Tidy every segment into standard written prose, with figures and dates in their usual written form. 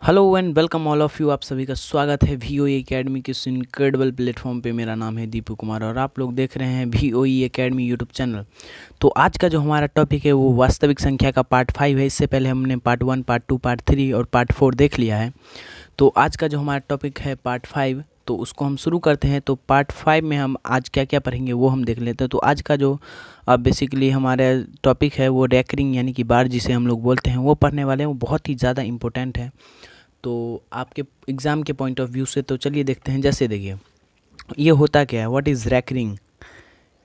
Hello and welcome all of you. आप सभी का स्वागत है VOE एकेडमी के इस इनक्रेडिबल प्लेटफॉर्म पे। मेरा नाम है दीपू कुमार और आप लोग देख रहे हैं VOE एकेडमी यूट्यूब चैनल। तो आज का जो हमारा टॉपिक है वो वास्तविक संख्या का पार्ट 5 है। इससे पहले हमने पार्ट 1, पार्ट 2, पार्ट 3 और पार्ट 4 देख लिया है। तो आज का जो हमारा टॉपिक है पार्ट 5, तो उसको हम शुरू करते हैं। तो पार्ट 5 में हम आज क्या क्या पढ़ेंगे वो हम देख लेते हैं। तो आज का जो बेसिकली हमारा टॉपिक है वो रैकरिंग यानी कि बार जिसे हम लोग बोलते हैं वो पढ़ने वाले हैं। वो बहुत ही ज़्यादा इम्पोर्टेंट है तो आपके एग्ज़ाम के पॉइंट ऑफ व्यू से। तो चलिए देखते हैं। जैसे देखिए ये होता क्या है, व्हाट इज़ रैकरिंग।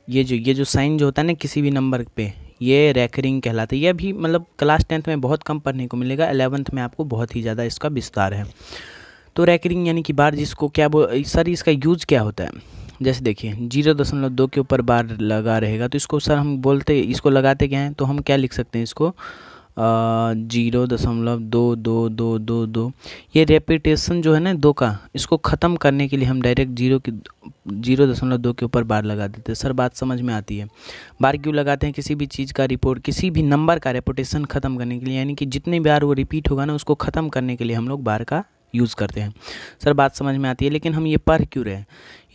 ये जो साइन जो होता है ना किसी भी नंबर पे, ये रैकरिंग कहलाता है। ये भी मतलब क्लास 10th में बहुत कम पढ़ने को मिलेगा, 11th में आपको बहुत ही ज़्यादा इसका विस्तार है। तो रैकरिंग यानी कि बार जिसको क्या सर इसका यूज़ क्या होता है। जैसे देखिए 0.2 के ऊपर बार लगा रहेगा तो इसको सर हम बोलते, इसको लगाते क्या हैं तो हम क्या लिख सकते हैं इसको 0.2222। ये रेपिटेशन जो है ना दो का, इसको ख़त्म करने के लिए हम डायरेक्ट 0.2 के ऊपर बार लगा देते हैं। सर बात समझ में आती है। बार क्यों लगाते हैं? किसी भी चीज़ का रिपोर्ट, किसी भी नंबर का रेपुटेशन ख़त्म करने के लिए, यानी कि जितनी बार वो रिपीट होगा ना उसको ख़त्म करने के लिए हम लोग बार का यूज़ करते हैं। सर बात समझ में आती है। लेकिन हम ये पढ़ क्यों रहे हैं?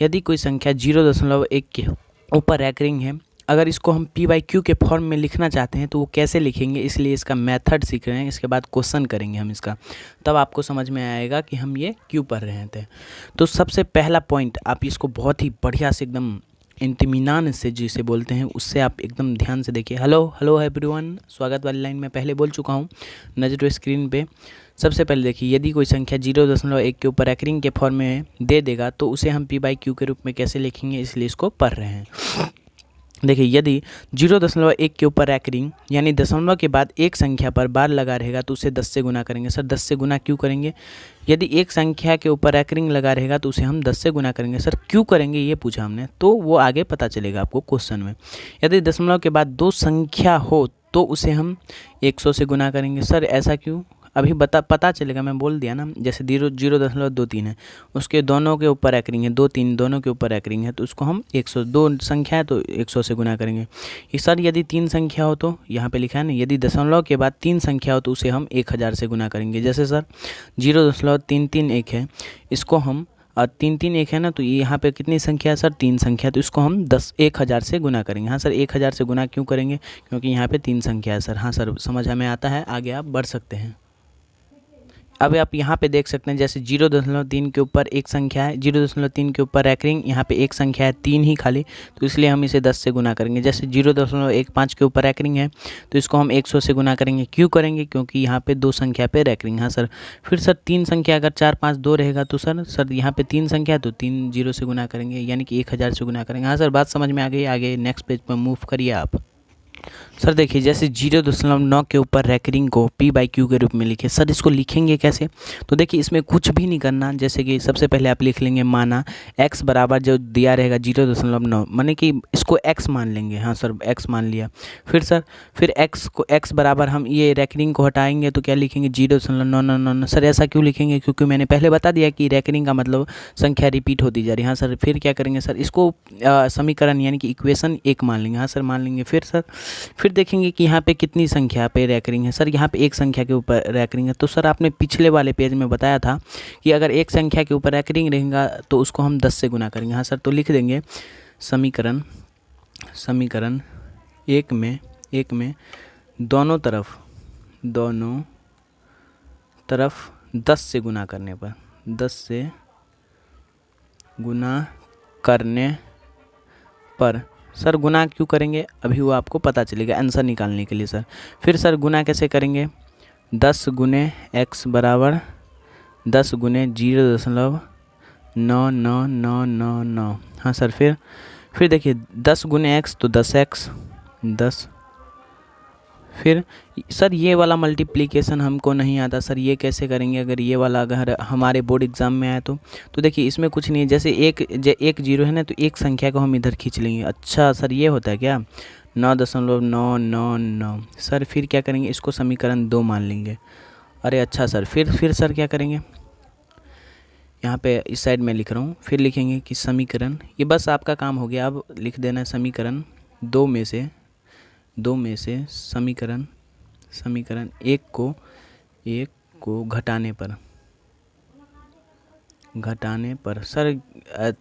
यदि कोई संख्या 0.1 के ऊपर रैकरिंग है, अगर इसको हम P/Q के फॉर्म में लिखना चाहते हैं तो वो कैसे लिखेंगे, इसलिए इसका मेथड सीख रहे हैं। इसके बाद क्वेश्चन करेंगे हम इसका, तब आपको समझ में आएगा कि हम ये क्यों पढ़ रहे थे। तो सबसे पहला पॉइंट, आप इसको बहुत ही बढ़िया से एकदम इत्मीनान से जिसे बोलते हैं उससे आप एकदम ध्यान से देखिए। हेलो हेलो एवरीवन, स्वागत वाली लाइन में पहले बोल चुका हूँ, नजर स्क्रीन पे। सबसे पहले देखिए, यदि कोई संख्या 0.1 के ऊपर रैकरिंग के फॉर्म में दे देगा तो उसे हम P/Q के रूप में कैसे लिखेंगे, इसलिए इसको पढ़ रहे हैं। देखिए यदि 0.1 के ऊपर रैकरिंग यानी दशमलव के बाद एक संख्या पर बार लगा रहेगा तो उसे 10 से गुना करेंगे। सर 10 से गुना क्यों करेंगे? यदि एक संख्या के ऊपर रैकरिंग लगा रहेगा तो उसे हम 10 से गुना करेंगे। सर क्यों करेंगे ये पूछा हमने, तो वो आगे पता चलेगा आपको क्वेश्चन में। यदि दशमलव के बाद दो संख्या हो तो उसे हम 100 से गुना करेंगे। सर ऐसा क्यों? अभी पता चलेगा, मैं बोल दिया ना। जैसे 0.23 है, उसके दोनों के ऊपर रैकरिंग है, 2, 3 दोनों के ऊपर रैकरिंग है तो उसको हम 102 संख्या है तो 100 से गुना करेंगे। ये सर यदि 3 संख्या हो तो यहाँ पे लिखा है ना, यदि दशमलव के बाद 3 संख्या हो तो उसे हम 1000 से गुना करेंगे। जैसे सर 0.331 है, इसको हम 331 है ना, तो ये यहाँ पे कितनी संख्या है सर? 3 संख्या, तो इसको हम 1000 से गुना करेंगे। हाँ सर 1000 से गुना क्यों करेंगे? क्योंकि यहाँ पे 3 संख्या है सर। हाँ सर समझ हमें आता है, आगे आप बढ़ सकते हैं। अब आप यहाँ पे देख सकते हैं जैसे 0.3 के ऊपर एक संख्या है, 0.3 के ऊपर रैकरिंग, यहाँ पे एक संख्या है 3 ही खाली, तो इसलिए हम इसे 10 से गुना करेंगे। जैसे 0.15 के ऊपर रैकरिंग है तो इसको हम 100 से गुना करेंगे। क्यों करेंगे? क्योंकि यहाँ पे 2 संख्या पे रैकरिंग। हाँ सर। फिर सर 3 संख्या अगर 4, 5, 2 रहेगा तो सर यहाँ पे 3 संख्या है तो 3 0 से गुना करेंगे, यानी कि 1000 से गुना करेंगे। हाँ सर बात समझ में आ गई। आगे नेक्स्ट पेज पर मूव करिए आप। सर देखिए जैसे 0.9 के ऊपर रैकरिंग को P/Q के रूप में लिखे। सर इसको लिखेंगे कैसे? तो देखिए इसमें कुछ भी नहीं करना। जैसे कि सबसे पहले आप लिख लेंगे, माना x बराबर जो दिया रहेगा 0.9, माने कि इसको x मान लेंगे। हाँ सर x मान लिया। फिर x बराबर हम ये रैकरिंग को हटाएंगे तो क्या लिखेंगे? 0.999। सर ऐसा क्यों लिखेंगे? क्योंकि मैंने पहले बता दिया कि रैकरिंग का मतलब संख्या रिपीट होती जा रही है। हाँ सर फिर क्या करेंगे सर, इसको समीकरण यानी कि इक्वेशन 1 मान लेंगे। हाँ सर मान लेंगे। फिर देखेंगे कि यहाँ पे कितनी संख्या पे रैकरिंग है। सर यहाँ पे एक संख्या के ऊपर रैकरिंग है। तो सर आपने पिछले वाले पेज में बताया था कि अगर एक संख्या के ऊपर रैकरिंग रहेगा तो उसको हम 10 से गुना करेंगे। हाँ सर तो लिख देंगे समीकरण 1 में दोनों तरफ 10 से गुना करने पर, 10 से गुना करने पर सर गुना क्यों करेंगे अभी वो आपको पता चलेगा आंसर निकालने के लिए। सर फिर सर गुना कैसे करेंगे? 10 गुने x बराबर 10 गुने 0.99999। हाँ सर फिर देखिए 10 गुने x तो 10x 10। फिर सर ये वाला मल्टीप्लिकेशन हमको नहीं आता। सर ये कैसे करेंगे अगर ये वाला अगर हमारे बोर्ड एग्ज़ाम में आया तो देखिए इसमें कुछ नहीं है। जैसे एक 0 है ना, तो एक संख्या को हम इधर खींच लेंगे। अच्छा सर ये होता है क्या? 9.999। सर फिर क्या करेंगे? इसको समीकरण 2 मान लेंगे। अरे अच्छा सर फिर सर क्या करेंगे? यहाँ पे इस साइड में लिख रहा हूँ। फिर लिखेंगे कि समीकरण, ये बस आपका काम हो गया। अब लिख देना है समीकरण 2 में से समीकरण 1 को घटाने पर घटाने पर सर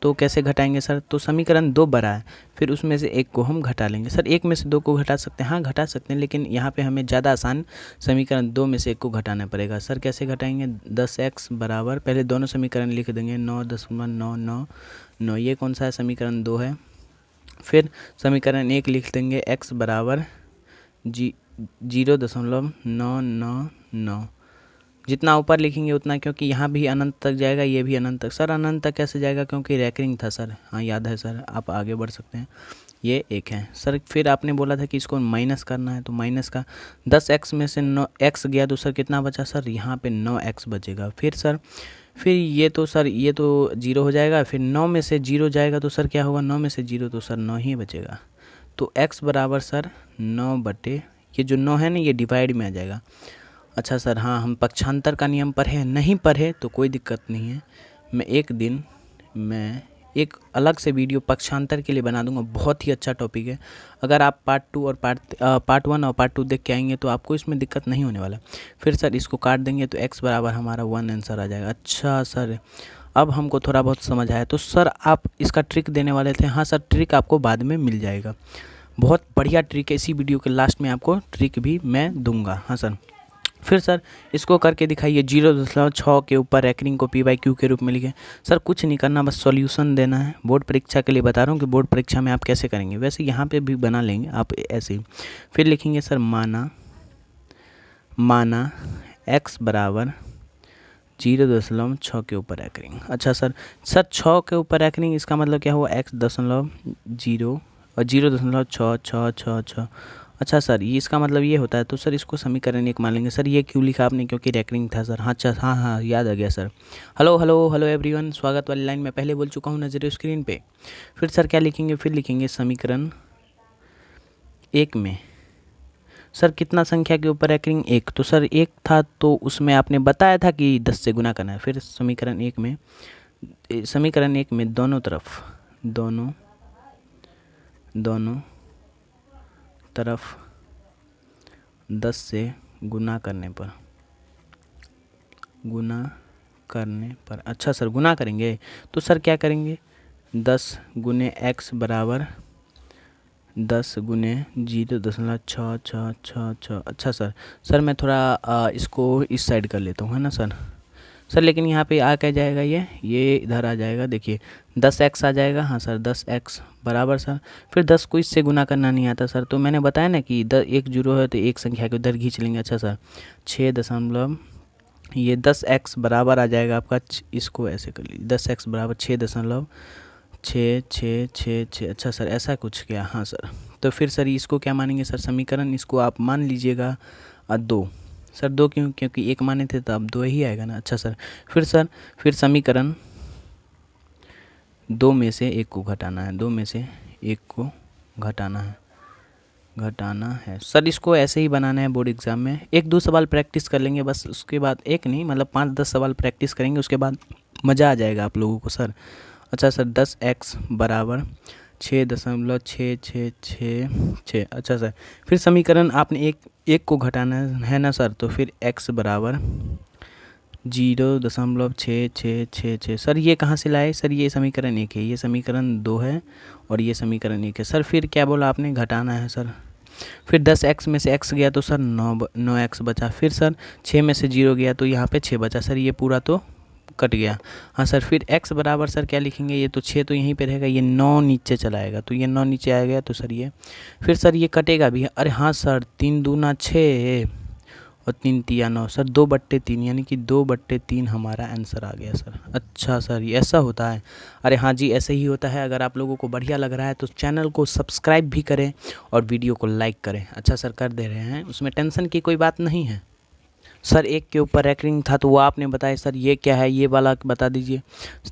तो कैसे घटाएंगे सर? तो समीकरण 2 बड़ा है, फिर उसमें से एक को हम घटा लेंगे। सर एक में से 2 को घटा सकते हैं? हाँ घटा सकते हैं, लेकिन यहाँ पे हमें ज़्यादा आसान समीकरण 2 में से एक को घटाना पड़ेगा। सर कैसे घटाएंगे? 10x बराबर, पहले दोनों समीकरण लिख देंगे, 9.999, ये कौन सा है? समीकरण 2 है। फिर समीकरण 1 लिख देंगे, x बराबर 0.999, जितना ऊपर लिखेंगे उतना, क्योंकि यहाँ भी अनंत तक जाएगा, ये भी अनंत तक। सर अनंत तक कैसे जाएगा? क्योंकि रैकरिंग था सर। हाँ याद है सर, आप आगे बढ़ सकते हैं। ये एक है सर। फिर आपने बोला था कि इसको माइनस करना है, तो माइनस का 10x में से 9x गया तो सर कितना बचा? सर यहाँ पे 9x बचेगा। फिर सर ये तो सर ये तो 0 हो जाएगा, फिर 9 में से 0 जाएगा तो सर क्या होगा? 9 में से 0 तो सर 9 ही बचेगा। तो x बराबर सर 9 बटे, ये जो 9 है ना ये डिवाइड में आ जाएगा। अच्छा सर, हाँ हम पक्षांतर का नियम पढ़े, नहीं पढ़े तो कोई दिक्कत नहीं है, मैं एक अलग से वीडियो पक्षांतर के लिए बना दूंगा, बहुत ही अच्छा टॉपिक है। अगर आप पार्ट 1 और पार्ट 2 देख के आएंगे तो आपको इसमें दिक्कत नहीं होने वाला। फिर सर इसको काट देंगे तो x बराबर हमारा 1 आंसर आ जाएगा। अच्छा सर, अब हमको थोड़ा बहुत समझ आया। तो सर आप इसका ट्रिक देने वाले थे? हाँ सर, ट्रिक आपको बाद में मिल जाएगा, बहुत बढ़िया ट्रिक है। इसी वीडियो के लास्ट में आपको ट्रिक भी मैं दूंगा। हाँ सर, फिर सर इसको करके दिखाइए। 0.6 के ऊपर रैकरिंग को p/q के रूप में लिखें। सर कुछ नहीं करना, बस सॉल्यूशन देना है। बोर्ड परीक्षा के लिए बता रहा हूँ कि बोर्ड परीक्षा में आप कैसे करेंगे, वैसे यहाँ पे भी बना लेंगे आप ऐसे ही। फिर लिखेंगे सर माना x बराबर 0.6 के ऊपर रैकरिंग। अच्छा सर 6 के ऊपर रैकरिंग, इसका मतलब क्या हुआ? x.0 और 0.66666। अच्छा सर ये इसका मतलब ये होता है, तो सर इसको समीकरण 1 मान लेंगे। सर ये क्यों लिखा आपने? क्योंकि रैकरिंग था सर। हाँ अच्छा, हाँ याद आ गया सर। हेलो एवरीवन, स्वागत वाली लाइन मैं पहले बोल चुका हूँ, नजर स्क्रीन पे। फिर सर क्या लिखेंगे? फिर लिखेंगे समीकरण 1 में सर कितना संख्या के ऊपर रैकरिंग? 1। तो सर 1 था तो उसमें आपने बताया था कि 10 से गुना करना है। फिर समीकरण 1 में दोनों तरफ 10 से गुना करने पर अच्छा सर गुना करेंगे तो सर क्या करेंगे? 10 गुने x बराबर 10 गुने 0.66666। अच्छा सर मैं थोड़ा इसको इस साइड कर लेता हूँ, है ना सर। लेकिन यहाँ पे आ क्या जाएगा? ये इधर आ जाएगा, देखिए 10x आ जाएगा। हाँ सर 10x बराबर सर, फिर 10 को इससे गुना करना नहीं आता सर, तो मैंने बताया ना कि 1 0 है तो एक संख्या को उधर खींच लेंगे। अच्छा सर 10x बराबर आ जाएगा आपका, इसको ऐसे कर लीजिए, 10x बराबर 6.66666। अच्छा सर ऐसा कुछ क्या? हाँ सर, तो फिर सर इसको क्या मानेंगे सर? समीकरण इसको आप मान लीजिएगा 2। सर 2 क्यों? क्योंकि 1 माने थे तो अब 2 ही आएगा ना। अच्छा सर फिर समीकरण 2 में से 1 को घटाना है। सर इसको ऐसे ही बनाना है बोर्ड एग्जाम में। 1-2 सवाल प्रैक्टिस कर लेंगे बस, उसके बाद एक नहीं मतलब 5-10 सवाल प्रैक्टिस करेंगे, उसके बाद मज़ा आ जाएगा आप लोगों को सर। अच्छा सर 10x बराबर 6.6666। अच्छा सर फिर समीकरण आपने एक को घटाना है ना सर, तो फिर x बराबर 0.6666। सर ये कहाँ से लाए? सर ये समीकरण 1 है, ये समीकरण 2 है और ये समीकरण 1 है। सर फिर क्या बोला आपने? घटाना है सर। फिर 10x में से x गया तो सर 9x बचा। फिर सर 6 में से 0 गया तो यहाँ पे 6 बचा। सर ये पूरा तो कट गया। हाँ सर फिर x बराबर सर क्या लिखेंगे? ये तो 6 तो यहीं पे रहेगा, ये 9 नीचे चला आएगा, तो ये 9 नीचे आ गया तो सर ये फिर सर ये कटेगा भी। अरे हाँ सर 3 दूना 6 और 3 तिया 9। सर 2/3 यानी कि 2/3 हमारा आंसर आ गया सर। अच्छा सर ये ऐसा होता है? अरे हाँ जी ऐसे ही होता है। अगर आप लोगों को बढ़िया लग रहा है तो चैनल को सब्सक्राइब भी करें और वीडियो को लाइक करें। अच्छा सर कर दे रहे हैं, उसमें टेंशन की कोई बात नहीं है। सर 1 के ऊपर रैकरिंग था तो वो आपने बताया। सर ये क्या है? ये वाला बता दीजिए।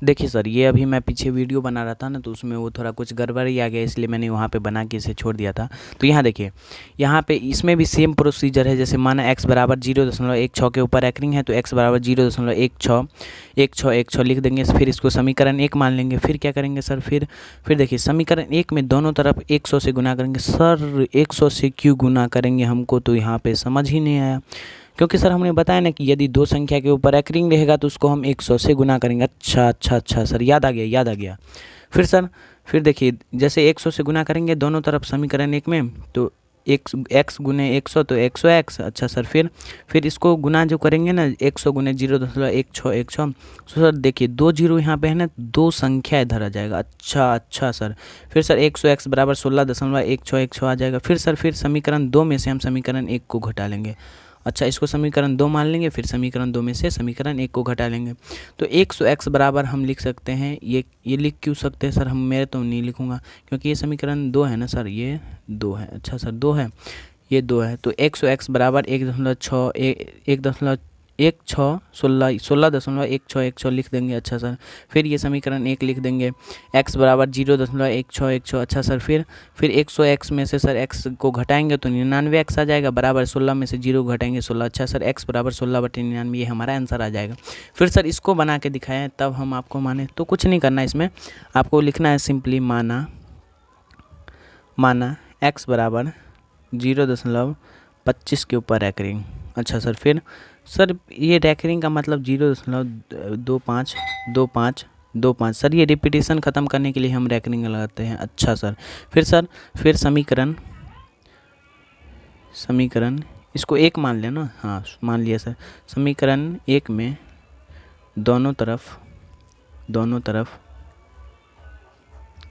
देखिए सर ये अभी मैं पीछे वीडियो बना रहा था ना, तो उसमें वो थोड़ा कुछ गड़बड़ी आ गया, इसलिए मैंने वहाँ पे बना के इसे छोड़ दिया था। तो यहाँ देखिए, यहाँ पे इसमें भी सेम प्रोसीजर है। जैसे माना x बराबर 0.16 के ऊपर रैकरिंग है तो x बराबर 0.1616 लिख देंगे। फिर इसको समीकरण 1 मान लेंगे। फिर क्या करेंगे सर? फिर देखिए समीकरण 1 में दोनों तरफ 100 से गुना करेंगे। सर 100 से क्यों गुना करेंगे? हमको तो यहाँ पे समझ ही नहीं आया। क्योंकि सर हमने बताया ना कि यदि दो संख्या के ऊपर रैकरिंग रहेगा तो उसको हम 100 से गुना करेंगे। अच्छा सर, याद आ गया। फिर सर फिर देखिए, जैसे 100 से गुना करेंगे दोनों तरफ समीकरण एक में, तो x गुने 100 तो 100x। अच्छा सर, फिर इसको गुना जो करेंगे ना 100 गुने 0.16 तो सर देखिए 2 जीरो यहाँ पे है ना, दो संख्या इधर आ जाएगा। अच्छा सर, फिर सर 100x बराबर 16.16 आ जाएगा। फिर समीकरण 2 में से हम समीकरण 1 को घटा लेंगे। अच्छा, इसको समीकरण 2 मान लेंगे, फिर समीकरण 2 में से समीकरण 1 को घटा लेंगे। तो 100x बराबर हम लिख सकते हैं, ये लिख क्यों सकते हैं सर हम, मैं तो नहीं लिखूँगा क्योंकि ये समीकरण 2 है ना सर, ये 2 है। अच्छा सर 2 है, ये 2 है, तो 100x बराबर 16.16 लिख देंगे। अच्छा सर, फिर ये समीकरण 1 लिख देंगे, x बराबर 0.1616। अच्छा सर, फिर 100x में से सर x को घटाएंगे तो 99x आ जाएगा, बराबर 16 में से 0 घटाएंगे 16। अच्छा सर, x बराबर 16/99, ये हमारा आंसर आ जाएगा। फिर सर इसको बना के दिखाएं तब हम आपको माने, तो कुछ नहीं करना, इसमें आपको लिखना है सिंपली माना x बराबर 0.25 के ऊपर रैकरिंग। अच्छा सर, फिर सर ये रैकरिंग का मतलब 0.2525 सर, ये रिपीटेशन ख़त्म करने के लिए हम रैकरिंग लगाते हैं। अच्छा सर, फिर समीकरण इसको 1 मान लेना, हाँ मान लिया सर। समीकरण 1 में दोनों तरफ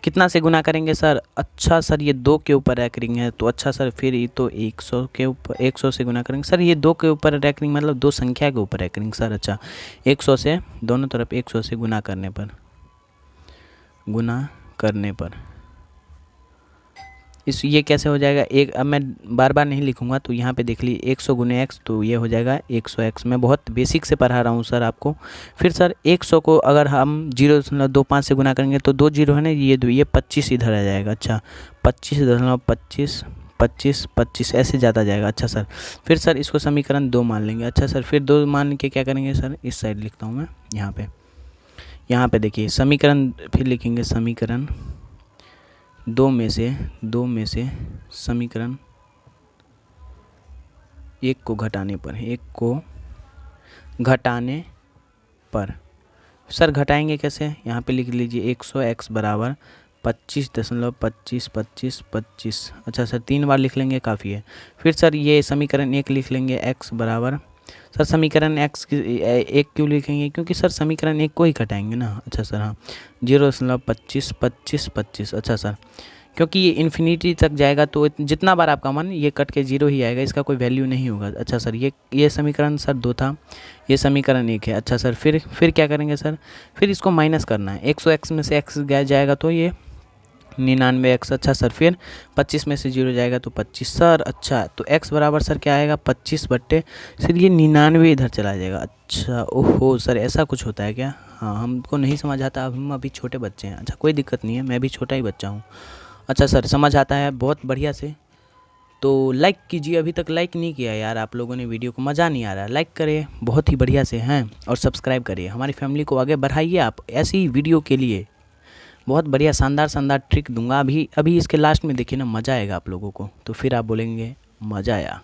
कितना से गुना करेंगे सर? अच्छा सर, ये 2 के ऊपर रैकरिंग है, तो अच्छा सर फिर ये तो 100 के ऊपर 100 से गुना करेंगे सर। ये 2 के ऊपर रैकरिंग मतलब 2 संख्या के ऊपर रैकरिंग सर। अच्छा, 100 से दोनों तरफ 100 से गुना करने पर ये कैसे हो जाएगा? अब मैं बार बार नहीं लिखूंगा, तो यहाँ पे देख लीजिए 100 गुने x, तो ये हो जाएगा 100x। मैं बहुत बेसिक से पढ़ा रहा हूँ सर आपको। फिर सर 100 को अगर हम 0.25 से गुना करेंगे तो 2 जीरो है ना, ये 25 इधर आ जाएगा। अच्छा, 25 ऐसे ज़्यादा जाएगा। अच्छा सर, फिर सर इसको समीकरण 2 मान लेंगे। अच्छा सर, फिर 2 मान के क्या करेंगे सर, इस साइड लिखता हूँ मैं, यहाँ पे देखिए समीकरण, फिर लिखेंगे समीकरण 2 में से समीकरण 1 को घटाने पर सर घटाएंगे कैसे? यहाँ पे लिख लीजिए 100x बराबर 25.2525। अच्छा सर, 3 बार लिख लेंगे, काफ़ी है। फिर सर ये समीकरण 1 लिख लेंगे, x बराबर, सर समीकरण x 1 क्यों लिखेंगे? क्योंकि सर समीकरण 1 को ही घटाएंगे ना। अच्छा सर, हाँ 0.2525। अच्छा सर, क्योंकि ये इन्फिनिटी तक जाएगा तो जितना बार आपका मन, ये कट के 0 ही आएगा, इसका कोई वैल्यू नहीं होगा। अच्छा सर, ये समीकरण सर 2 था, ये समीकरण 1 है। अच्छा सर, फिर क्या करेंगे सर? फिर इसको माइनस करना है, 100x में से x गया जाएगा तो ये 99x। अच्छा सर, फिर 25 में से 0 जाएगा तो 25 सर। अच्छा, तो x बराबर सर क्या आएगा? 25 बट्टे सर ये 99 इधर चला जाएगा। अच्छा, ओहो सर, ऐसा कुछ होता है क्या? हाँ, हमको नहीं समझ आता, हम अभी छोटे बच्चे हैं। अच्छा, कोई दिक्कत नहीं है, मैं भी छोटा ही बच्चा हूँ। अच्छा सर, समझ आता है बहुत बढ़िया से। तो लाइक कीजिए, अभी तक लाइक नहीं किया यार आप लोगों ने वीडियो को, मज़ा नहीं आ रहा, लाइक करिए बहुत ही बढ़िया से हैं, और सब्सक्राइब करिए, हमारी फैमिली को आगे बढ़ाइए आप ऐसी वीडियो के लिए। बहुत बढ़िया शानदार ट्रिक दूंगा अभी इसके लास्ट में, देखिए ना, मज़ा आएगा आप लोगों को, तो फिर आप बोलेंगे मज़ा आया।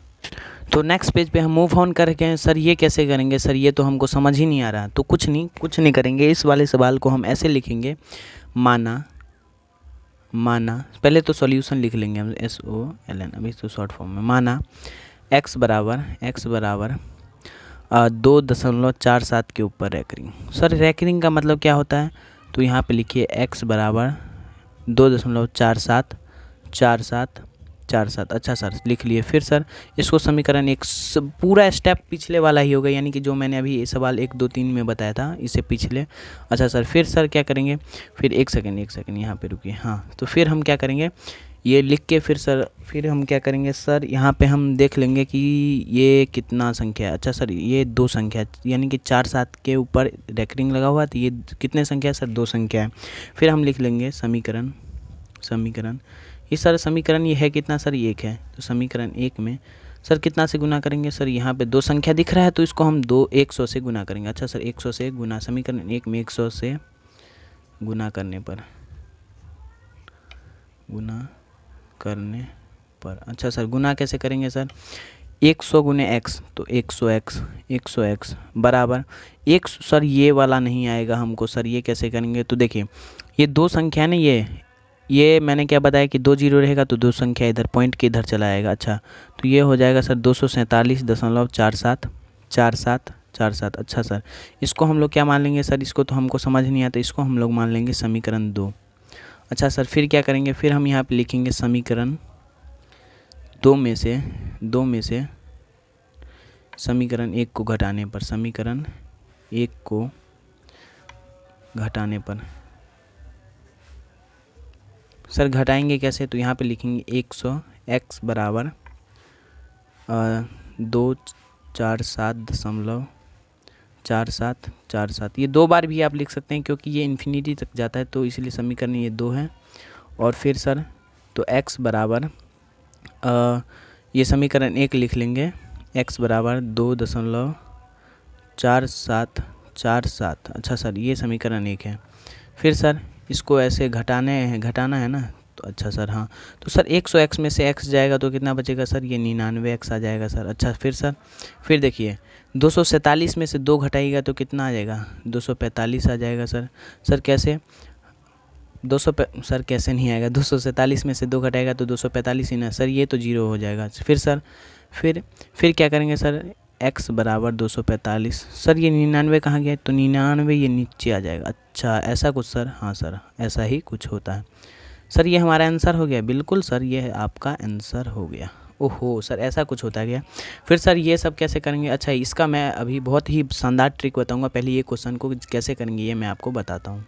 तो नेक्स्ट पेज पे हम मूव ऑन करके, सर ये कैसे करेंगे सर, ये तो हमको समझ ही नहीं आ रहा। तो कुछ नहीं करेंगे, इस वाले सवाल को हम ऐसे लिखेंगे, माना पहले तो सॉल्यूशन लिख लेंगे हम, SOLN, अभी तो शॉर्ट फॉर्म में। माना x बराबर 2.47 के ऊपर रैकरिंग। सर रैकरिंग का मतलब क्या होता है? तो यहाँ पे लिखिए x बराबर 2.4747। अच्छा सर, लिख लिए। फिर सर इसको समीकरण 1 पूरा स्टेप पिछले वाला ही होगा, यानी कि जो मैंने अभी सवाल 1 2 3 में बताया था, इससे पिछले। अच्छा सर, फिर सर क्या करेंगे? फिर एक सेकंड यहाँ पे रुकिए। हाँ, तो फिर हम क्या करेंगे, ये लिख के फिर हम क्या करेंगे सर, यहाँ पे हम देख लेंगे कि ये कितना संख्या है। अच्छा सर, ये 2 संख्या, यानी कि 4 7 के ऊपर रैकरिंग लगा हुआ है, तो ये कितने संख्या है सर? 2 संख्या है। फिर हम लिख लेंगे समीकरण ये सर समीकरण ये है कितना सर? 1 है। तो समीकरण 1 में सर कितना से गुना करेंगे सर? यहाँ पे 2 संख्या दिख रहा है, तो इसको हम 100 से गुना करेंगे। अच्छा सर, 100 से गुना, समीकरण 1 में 100 से गुना करने पर। अच्छा सर, गुना कैसे करेंगे सर? 100 गुने एक्स तो 100 एक्स बराबर एक। सर ये वाला नहीं आएगा हमको सर, ये कैसे करेंगे? तो देखिए ये दो संख्या है ना, ये मैंने क्या बताया कि 2 जीरो रहेगा तो दो संख्या इधर पॉइंट के इधर चला आएगा। अच्छा तो ये हो जाएगा सर 247.4747। अच्छा सर इसको हम लोग क्या मान लेंगे सर? इसको तो हमको समझ नहीं आता, इसको हम लोग मान लेंगे समीकरण 2। अच्छा सर फिर क्या करेंगे? फिर हम यहाँ पे लिखेंगे समीकरण 2 में से समीकरण 1 को घटाने पर, समीकरण 1 को घटाने पर सर घटाएंगे कैसे? तो यहाँ पे लिखेंगे 100 x बराबर 247.4747। ये दो बार भी आप लिख सकते हैं क्योंकि ये इन्फिनिटी तक जाता है, तो इसलिए समीकरण ये 2 है। और फिर सर तो x बराबर ये समीकरण 1 लिख लेंगे, x बराबर 2.4747। अच्छा सर ये समीकरण 1 है। फिर सर इसको ऐसे घटाना है ना, तो अच्छा सर हाँ, तो सर 100 x में से x जाएगा तो कितना बचेगा सर? ये 99 x आ जाएगा सर। अच्छा फिर सर फिर देखिए 247 में से 2 घटाइएगा तो कितना आ जाएगा? 245 आ जाएगा सर। सर कैसे? सर कैसे नहीं आएगा? 247 में से 2 घटाएगा तो 245 ही ना सर, ये तो जीरो हो जाएगा। फिर सर फिर क्या करेंगे सर? x बराबर 245। सर ये 99 कहाँ गया? तो 99 ये नीचे आ जाएगा। अच्छा ऐसा कुछ सर? हाँ सर ऐसा ही कुछ होता है सर। ये हमारा आंसर हो गया। बिल्कुल सर ये आपका आंसर हो गया। ओहो सर ऐसा कुछ होता गया। फिर सर ये सब कैसे करेंगे? अच्छा इसका मैं अभी बहुत ही शानदार ट्रिक बताऊंगा। पहले ये क्वेश्चन को कैसे करेंगे ये मैं आपको बताता हूँ।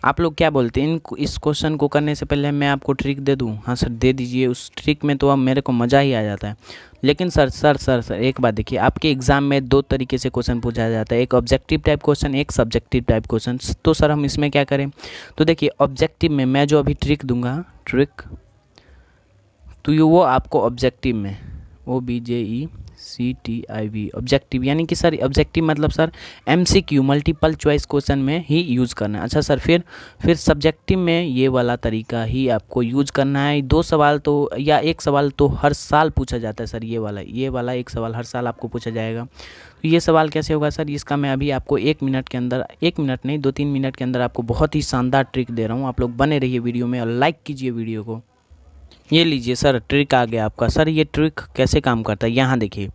आप लोग क्या बोलते हैं? इस क्वेश्चन को करने से पहले मैं आपको ट्रिक दे दूं? हाँ सर दे दीजिए। उस ट्रिक में तो अब मेरे को मज़ा ही आ जाता है। लेकिन सर एक बात देखिए, आपके एग्ज़ाम में 2 तरीके से क्वेश्चन पूछा जाता है, एक ऑब्जेक्टिव टाइप क्वेश्चन, एक सब्जेक्टिव टाइप क्वेश्चन। तो सर हम इसमें क्या करें? तो देखिए ऑब्जेक्टिव में मैं जो अभी ट्रिक दूंगा, ट्रिक तो ये वो आपको ऑब्जेक्टिव में OBJECTIV ऑब्जेक्टिव यानी कि सर ऑब्जेक्टिव मतलब sir MCQ multiple choice question में ही यूज़ करना है। अच्छा सर फिर सब्जेक्टिव में ये वाला तरीका ही आपको यूज़ करना है। 2 सवाल तो या 1 सवाल तो हर साल पूछा जाता है सर। ये वाला 1 सवाल हर साल आपको पूछा जाएगा। तो ये सवाल कैसे होगा सर? इसका मैं अभी आपको 1 मिनट के अंदर, 1 मिनट नहीं 2-3 मिनट के अंदर आपको बहुत ही शानदार ट्रिक दे रहा हूँ। आप लोग बने रहिए वीडियो में और लाइक कीजिए वीडियो को। ये लीजिए सर ट्रिक आ गया आपका। सर ये ट्रिक कैसे काम करता है? यहाँ देखिए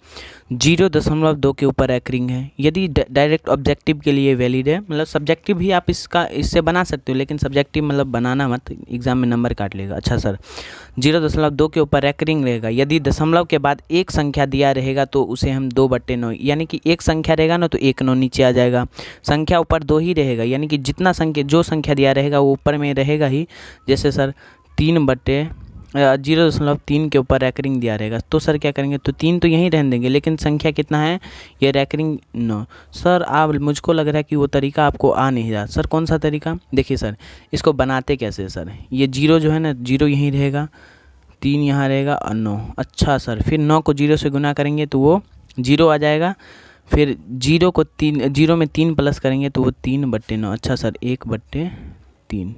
0.2 के ऊपर एकरिंग है। यदि डायरेक्ट ऑब्जेक्टिव के लिए वैलिड है, मतलब सब्जेक्टिव भी आप इससे बना सकते हो, लेकिन सब्जेक्टिव मतलब बनाना मत, एग्जाम में नंबर काट लेगा। अच्छा सर 0.2 के ऊपर एकरिंग रहेगा। यदि दशमलव के बाद एक संख्या दिया रहेगा तो उसे हम 2/9, यानी कि एक संख्या रहेगा ना तो 1 9 नीचे आ जाएगा। संख्या ऊपर 2 ही रहेगा, यानी कि जो संख्या दिया रहेगा वो ऊपर में रहेगा ही। जैसे सर 0.3 के ऊपर रैकरिंग दिया रहेगा तो सर क्या करेंगे? तो 3 तो यहीं रहने देंगे, लेकिन संख्या कितना है? ये रैकरिंग 9। सर आप मुझको लग रहा है कि वो तरीका आपको आ नहीं रहा। सर कौन सा तरीका? देखिए सर इसको बनाते कैसे? सर ये 0 जो है ना, 0 यहीं रहेगा, 3 यहाँ रहेगा और 9। अच्छा सर फिर 9 को 0 से गुना करेंगे तो वो 0 आ जाएगा। फिर 0 में 3 प्लस करेंगे तो वो 3/9। अच्छा सर 1/3।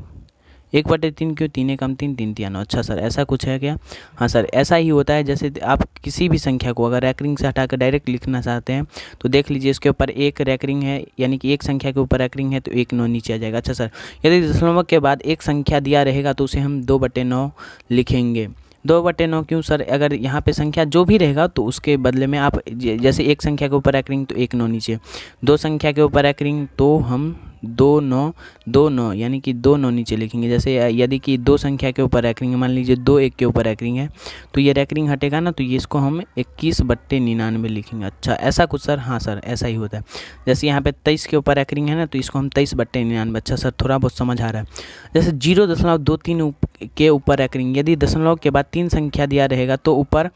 1/3 क्यों? 3 कम 3 3 3 9। अच्छा सर ऐसा कुछ है क्या? हाँ सर ऐसा ही होता है। जैसे आप किसी भी संख्या को अगर रैकरिंग से हटाकर डायरेक्ट लिखना चाहते हैं तो देख लीजिए इसके ऊपर एक रैकरिंग है, यानी कि एक संख्या के ऊपर रैकरिंग है तो 1 9 नीचे आ जाएगा। अच्छा सर यदि दशमलव के बाद एक संख्या दिया रहेगा तो उसे हम 2/9 लिखेंगे। 2/9 क्यों सर? अगर यहाँ पे संख्या जो भी रहेगा तो उसके बदले में आप जैसे एक संख्या के ऊपर रैकरिंग तो 1 9 नीचे, 2 संख्या के ऊपर रैकरिंग तो हम 2 9 यानी कि 2 9 नीचे लिखेंगे। जैसे यदि कि 2 संख्या के ऊपर रैकरिंग है, मान लीजिए 2 1 के ऊपर रैकरिंग है तो ये रैकरिंग हटेगा ना, तो ये इसको हम 21/99 लिखेंगे। अच्छा ऐसा कुछ सर? हाँ सर ऐसा ही होता है। जैसे यहाँ पे 23 के ऊपर रैकरिंग है ना तो इसको हम 23/99। अच्छा सर थोड़ा बहुत समझ आ रहा है। जैसे 0.23 के ऊपर रैकरिंग, यदि दशमलव के बाद 3 संख्या दिया रहेगा तो ऊपर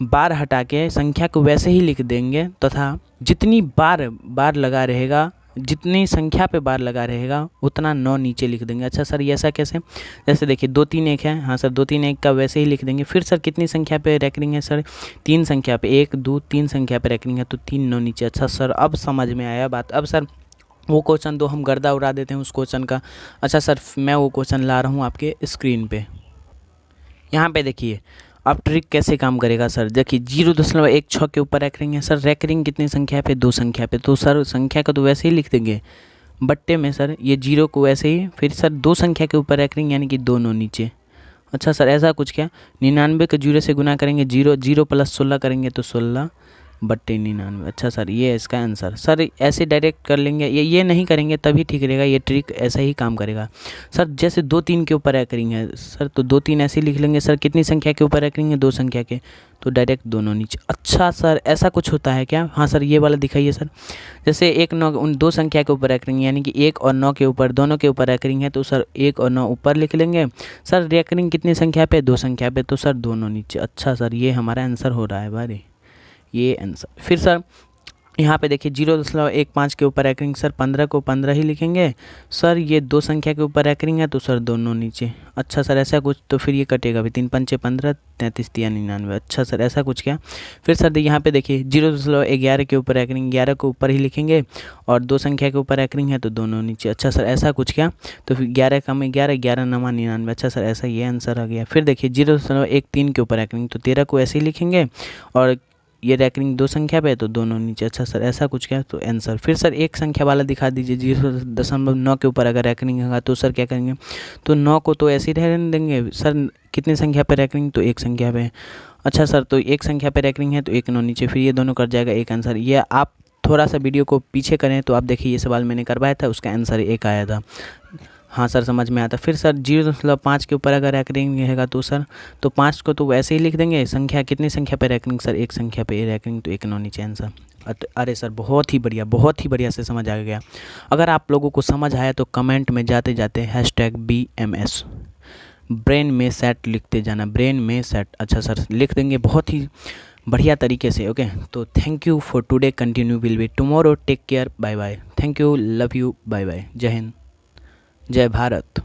बार हटा के संख्या को वैसे ही लिख देंगे तथा जितनी बार लगा रहेगा, जितनी संख्या पे बार लगा रहेगा उतना 9 नीचे लिख देंगे। अच्छा सर ये ऐसा कैसे? जैसे देखिए 2 3 1 है, हाँ सर 2 3 1 का वैसे ही लिख देंगे। फिर सर कितनी संख्या पे रैकरिंग है? सर 3 संख्या पे, 1 2 3 संख्या पे रैकरिंग है तो 3 9 नीचे। अच्छा सर अब समझ में आया बात। अब सर वो क्वेश्चन हम गर्दा उड़ा देते हैं उस क्वेश्चन का। अच्छा सर मैं वो क्वेश्चन ला रहा हूँ आपके स्क्रीन पे। यहाँ पे देखिए अब ट्रिक कैसे काम करेगा सर, देखिए 0.16 के ऊपर रैकरिंग है सर, रैकरिंग कितनी संख्या पे, 2 संख्या पे, तो सर संख्या का तो वैसे ही लिख देंगे बट्टे में सर, ये 0 को वैसे ही, फिर सर 2 संख्या के ऊपर रैकरिंग यानी कि दोनों नीचे। अच्छा सर ऐसा कुछ क्या, 99 को 0 से गुना करेंगे, 0 प्लस 16 करेंगे तो 16 बट्टे 99। अच्छा सर ये है इसका आंसर। सर ऐसे डायरेक्ट कर लेंगे, ये नहीं करेंगे तभी ठीक रहेगा, ये ट्रिक ऐसा ही काम करेगा सर। जैसे 2 3 के ऊपर रैकरिंग है सर, तो 2 3 ऐसे लिख लेंगे सर, कितनी संख्या के ऊपर रैकरिंग है, 2 संख्या के, तो डायरेक्ट दोनों नीचे। अच्छा सर ऐसा कुछ होता है क्या, हाँ सर ये वाला दिखाइए सर। जैसे 1 9 उन 2 संख्या के ऊपर रैकरिंग यानी कि 1 और 9 के ऊपर, दोनों के ऊपर रैकरिंग है, तो सर 1 और 9 ऊपर लिख लेंगे सर, रैकरिंग कितनी संख्या पे, 2 संख्या पे, तो सर दोनों नीचे। अच्छा सर ये हमारा आंसर हो रहा है भाई, ये आंसर। फिर सर यहाँ पे देखिए 0.15 के ऊपर रैकरिंग सर, 15 को 15 ही लिखेंगे सर, ये 2 संख्या के ऊपर रैकरिंग है तो सर दोनों नीचे। अच्छा सर ऐसा कुछ, तो फिर ये कटेगा भी, 3 पंचे 15, 33 तिया 99। अच्छा सर ऐसा कुछ क्या। फिर सर यहाँ पे देखिए 0.11 के ऊपर रैकरिंग, 11 को ऊपर ही लिखेंगे और 2 संख्या के ऊपर रैकरिंग है तो दोनों नीचे। अच्छा सर ऐसा कुछ क्या, तो फिर 11 का में 11, 11 नमा 99। अच्छा सर ऐसा ये आंसर आ गया। फिर देखिए 0.13 के ऊपर रैकरिंग, तो 13 को ऐसे ही लिखेंगे और ये रैकरिंग 2 संख्या पे तो दोनों नीचे। अच्छा सर ऐसा कुछ क्या, तो आंसर। फिर सर एक संख्या वाला दिखा दीजिए, 0.9 के ऊपर अगर रैकरिंग होगा तो सर क्या करेंगे, तो 9 को तो ऐसे ही रहने देंगे सर, कितनी संख्या पे रैकरिंग, तो 1 संख्या पे। अच्छा सर तो 1 संख्या पे रैकरिंग है तो 1 9 नीचे, फिर ये दोनों कर जाएगा एक आंसर। ये आप थोड़ा सा वीडियो को पीछे करें तो आप देखिए ये सवाल मैंने करवाया था, उसका आंसर 1 आया था। हाँ सर समझ में आता। फिर सर 0.5 के ऊपर अगर रैकरिंग रहेगा तो सर, तो 5 को तो वैसे ही लिख देंगे, संख्या कितनी संख्या पे रैकरिंग सर, 1 संख्या पे रैकरिंग, तो 1 9 नीचे आंसर। अरे सर बहुत ही बढ़िया से समझ आ गया। अगर आप लोगों को समझ आया तो कमेंट में जाते जाते #BMS ब्रेन में सेट लिखते जाना, ब्रेन में सेट। अच्छा सर लिख देंगे बहुत ही बढ़िया तरीके से। ओके तो thank you for today, continue will be tomorrow, take care, bye bye, thank you, love you, bye bye, जय हिंद, जय भारत।